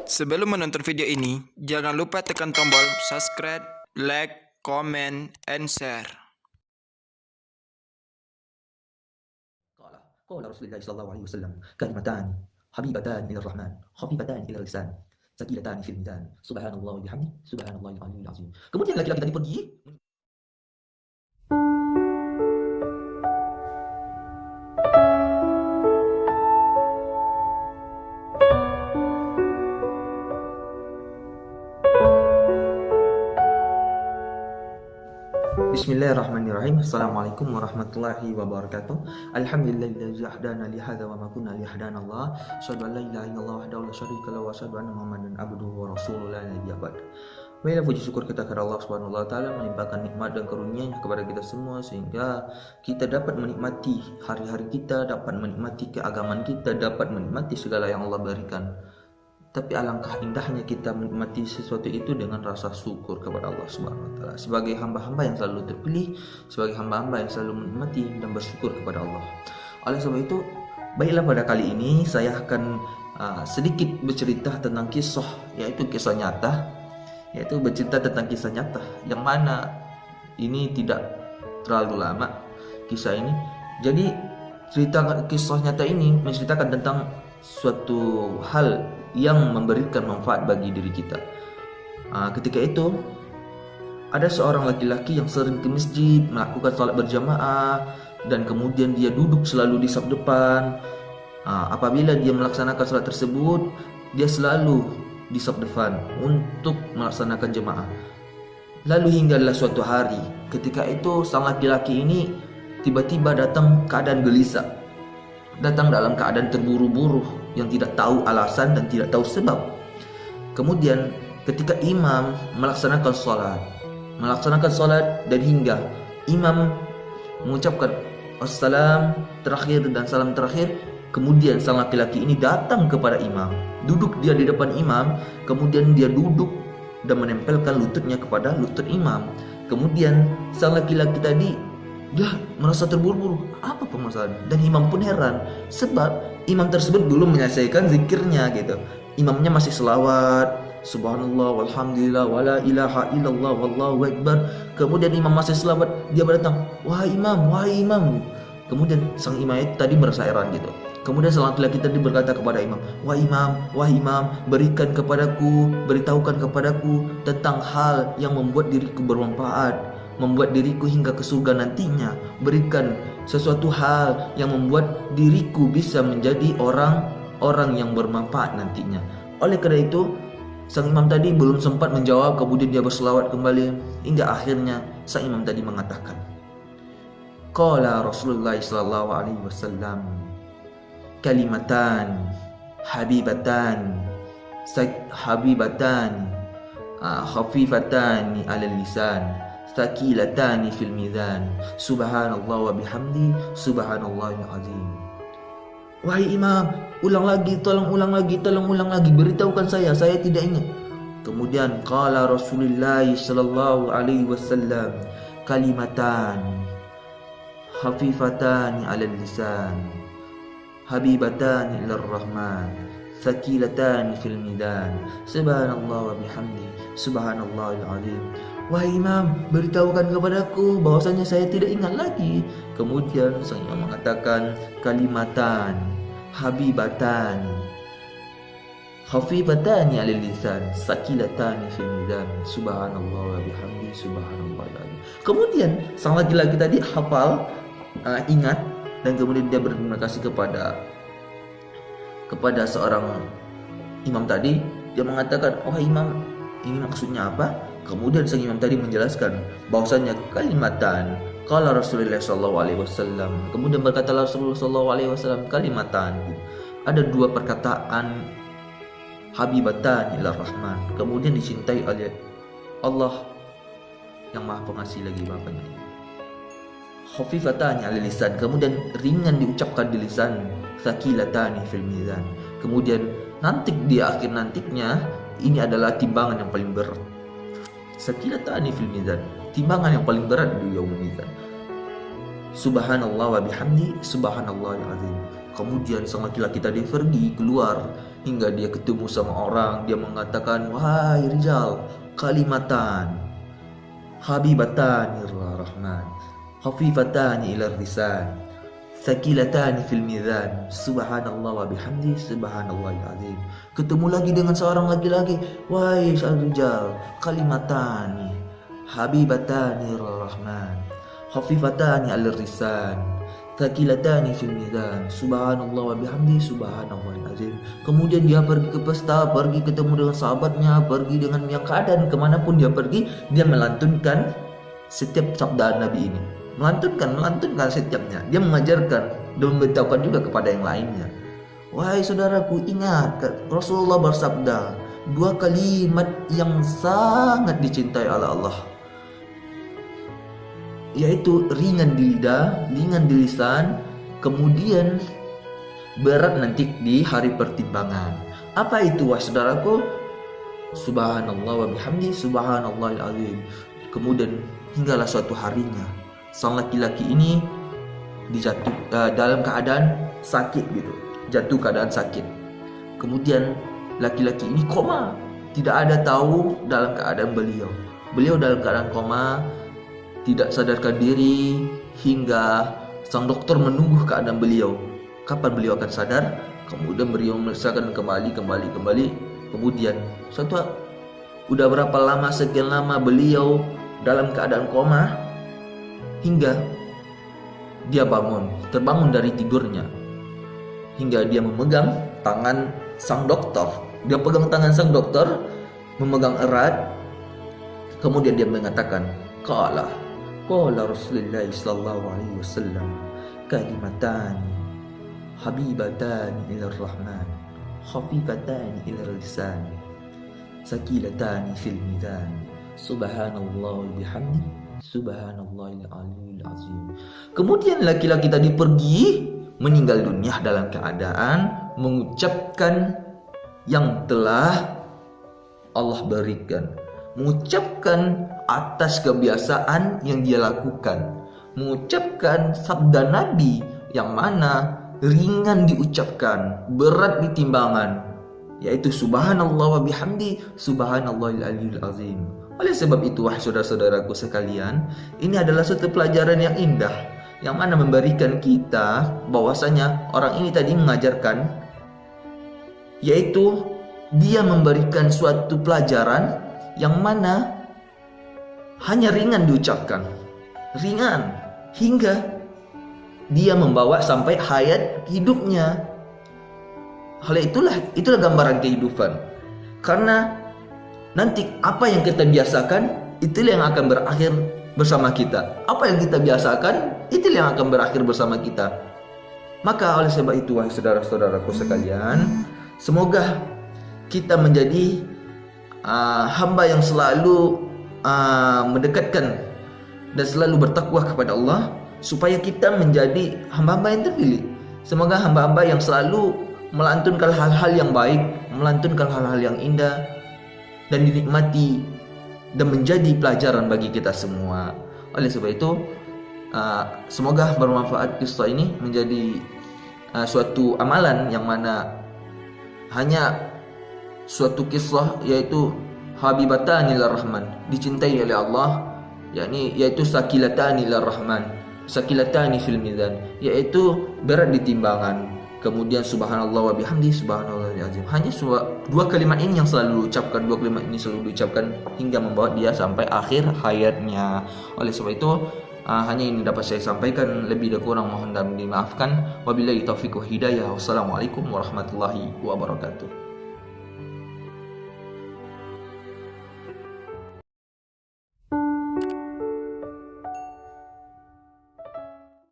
Sebelum menonton video ini, jangan lupa tekan tombol subscribe, like, comment, and share. قال رسول الله صلى الله عليه وسلم كلمتان حبيبتان إلى الرحمن خفيفتان إلى اللسان ثقيلتان في الميزان سبحان الله وبحمده سبحان الله العلي العظيم. Kemudian laki-laki tadi pergi. Bismillahirrahmanirrahim. Assalamualaikum warahmatullahi wabarakatuh. Alhamdulillahi ahdana li hadza wa ma kunna li hadana Allah. Asyhadu an la ilaha illallah wahdahu la syarika lahu wa asyhadu anna Muhammadan abduhu wa rasuluhu la nabiyya ba'd. Baiklah, puji syukur kita kepada Allah Subhanahu wa taala melimpahkan nikmat dan karunia-Nya kepada kita semua sehingga kita dapat menikmati hari-hari kita, dapat menikmati keagamaan kita, dapat menikmati segala yang Allah berikan. Tapi alangkah indahnya kita menikmati sesuatu itu dengan rasa syukur kepada Allah Subhanahu wa taala. Sebagai hamba-hamba yang selalu terpilih, sebagai hamba-hamba yang selalu menikmati dan bersyukur kepada Allah. Oleh sebab itu, baiklah pada kali ini saya akan sedikit bercerita tentang kisah, yaitu kisah nyata, yaitu bercerita tentang kisah nyata yang mana ini tidak terlalu lama kisah ini. Jadi cerita kisah nyata ini menceritakan tentang suatu hal yang memberikan manfaat bagi diri kita. Ketika itu ada seorang laki-laki yang sering ke masjid melakukan salat berjamaah dan kemudian dia duduk selalu di saf depan. Apabila dia melaksanakan salat tersebut, dia selalu di saf depan untuk melaksanakan jemaah. Lalu hinggalah suatu hari, ketika itu sang laki-laki ini tiba-tiba datang keadaan gelisah, datang dalam keadaan terburu-buru yang tidak tahu alasan dan tidak tahu sebab. Kemudian ketika imam melaksanakan salat dan hingga imam mengucapkan assalam terakhir dan salam terakhir, kemudian sang laki-laki ini datang kepada imam, duduk dia di depan imam, kemudian dia duduk dan menempelkan lututnya kepada lutut imam. Kemudian sang laki-laki tadi dia merasa terburu-buru, apa permasalahan? Dan imam pun heran, sebab imam tersebut belum menyelesaikan zikirnya gitu. Imamnya masih selawat, subhanallah walhamdulillah wala ilaha illallah wallahu akbar. Kemudian imam masih selawat, dia berdatang, wahai imam. Kemudian sang imam itu tadi merasa heran gitu. Kemudian sang laki-laki tadi berkata kepada imam, wahai imam, berikan kepadaku, beritahukan kepadaku tentang hal yang membuat diriku bermanfaat, membuat diriku hingga ke surga nantinya. Berikan sesuatu hal yang membuat diriku bisa menjadi orang yang bermanfaat nantinya. Oleh karena itu, sang imam tadi belum sempat menjawab, kemudian dia berselawat kembali hingga akhirnya sang imam tadi mengatakan, qala Rasulullah sallallahu alaihi wasallam kalimatan habibatan khafifatani 'alal lisan thaqilatani fil mizan subhanallah wa bihamdi subhanallahil azim. Wahai imam, tolong ulang lagi, beritahukan saya tidak ingat. Kemudian qala Rasulullah sallallahu alaihi wasallam kalimatan khafifatani 'alal lisan habibatani ilar rahman thaqilatani fil mizan subhanallah wa bihamdi subhanallahil azim. Wahai imam, beritahukan kepadaku bahwasanya saya tidak ingat lagi. Kemudian sang imam mengatakan kalimatan habibatan khafifatani 'alal lisan saqilatani fil mizan subhanallah wa bihamdi subhanallahil azim. Kemudian sang laki-laki tadi hafal, ingat, dan kemudian dia berterima kasih kepada seorang imam tadi. Dia mengatakan, wahai imam, ini maksudnya apa? Kemudian sang imam tadi menjelaskan bahwasanya kalimatan qala Rasulullah sallallahu alaihi wasallam. Kemudian berkata Rasulullah sallallahu alaihi wasallam kalimatan. Ada dua perkataan habibatan ila rahman, kemudian dicintai oleh Allah yang Maha Pengasih lagi Maha Penyayang. Khafifatani 'alal lisan, kemudian ringan diucapkan di lisan, thaqilatani fil mizan. Kemudian nanti di akhir nantinya ini adalah timbangan yang paling berat. Thaqilatani fil mizan, timbangan yang paling berat di yaumul mizan. Subhanallah wa bihamdi subhanallahil azim. Kemudian sang laki-laki tadi pergi keluar hingga dia ketemu sama orang. Dia mengatakan, wahai rijal, kalimatan habibatani ila rahman, khafifatani ila lisan, thaqilatani fil mizan, subhanallah wa bihamdi, subhanallahil azim. Ketemu lagi dengan seorang laki-laki, wahai rijal, kalimatani habibatani ila rahman, khafifatani ala lisan, thaqilatani fil mizan, subhanallah wa bihamdi, subhanallahil azim. Kemudian dia pergi ke pesta, pergi ketemu dengan sahabatnya, pergi dengan yang keadaan kemanapun dia pergi, dia melantunkan setiap sabda Nabi ini, melantunkan setiapnya. Dia mengajarkan dan memberitahukan juga kepada yang lainnya. Wahai saudaraku, ingat Rasulullah bersabda dua kalimat yang sangat dicintai oleh Allah, yaitu ringan di lidah, ringan di lisan, kemudian berat nanti di hari pertimbangan. Apa itu wahai saudaraku? Subhanallah wa bihamdi, subhanallahil azim. Kemudian hinggalah suatu harinya sang laki-laki ini dijatuh dalam keadaan sakit gitu, jatuh keadaan sakit. Kemudian laki-laki ini koma, tidak ada tahu dalam keadaan beliau dalam keadaan koma, tidak sadarkan diri, hingga sang dokter menunggu keadaan beliau, kapan beliau akan sadar. Kemudian beliau memeriksakan kembali. Kemudian udah berapa lama, sekian lama beliau dalam keadaan koma, hingga dia terbangun dari tidurnya, hingga dia memegang tangan sang dokter. Dia pegang tangan sang dokter, memegang erat. Kemudian dia mengatakan, Qala Rasulullah sallallahu alaihi wasallam, kalimatani habibatani ila rahman, khafifatani ila lisan, sakilatani fil mizan, subhanallah bihamdi, subhanallahil aliyil azim. Kemudian laki-laki tadi pergi, meninggal dunia dalam keadaan mengucapkan yang telah Allah berikan, mengucapkan atas kebiasaan yang dia lakukan, mengucapkan sabda Nabi yang mana ringan diucapkan, berat di timbangan, yaitu subhanallah wa bihamdi, subhanallahil aliyil azim. Oleh sebab itu, wahai saudara-saudaraku sekalian, ini adalah satu pelajaran yang indah, yang mana memberikan kita bahwasanya orang ini tadi mengajarkan, yaitu dia memberikan suatu pelajaran yang mana hanya ringan diucapkan, ringan, hingga dia membawa sampai hayat hidupnya. Hal itulah gambaran kehidupan. Karena nanti apa yang kita biasakan, itulah yang akan berakhir bersama kita. Apa yang kita biasakan, itulah yang akan berakhir bersama kita. Maka oleh sebab itu, wahai saudara-saudaraku sekalian, semoga kita menjadi hamba yang selalu mendekatkan dan selalu bertakwa kepada Allah, supaya kita menjadi hamba-hamba yang terpilih. Semoga hamba-hamba yang selalu melantunkan hal-hal yang baik, melantunkan hal-hal yang indah dan dinikmati dan menjadi pelajaran bagi kita semua. Oleh sebab itu, semoga bermanfaat kisah ini menjadi suatu amalan yang mana hanya suatu kisah, yaitu habibatan ila rahman, dicintai oleh Allah, yaitu sakilatani ila rahman, sakilatani fil mizan, yaitu berat di timbangan. Kemudian subhanallah wa bihamdi, subhanallahil azim. Hanya dua kalimat ini yang selalu diucapkan, hingga membawa dia sampai akhir hayatnya. Oleh sebab itu, hanya ini dapat saya sampaikan, lebih dan kurang mohon dan dimaafkan. Wabillahi taufiq wa hidayah. Wassalamualaikum warahmatullahi wabarakatuh.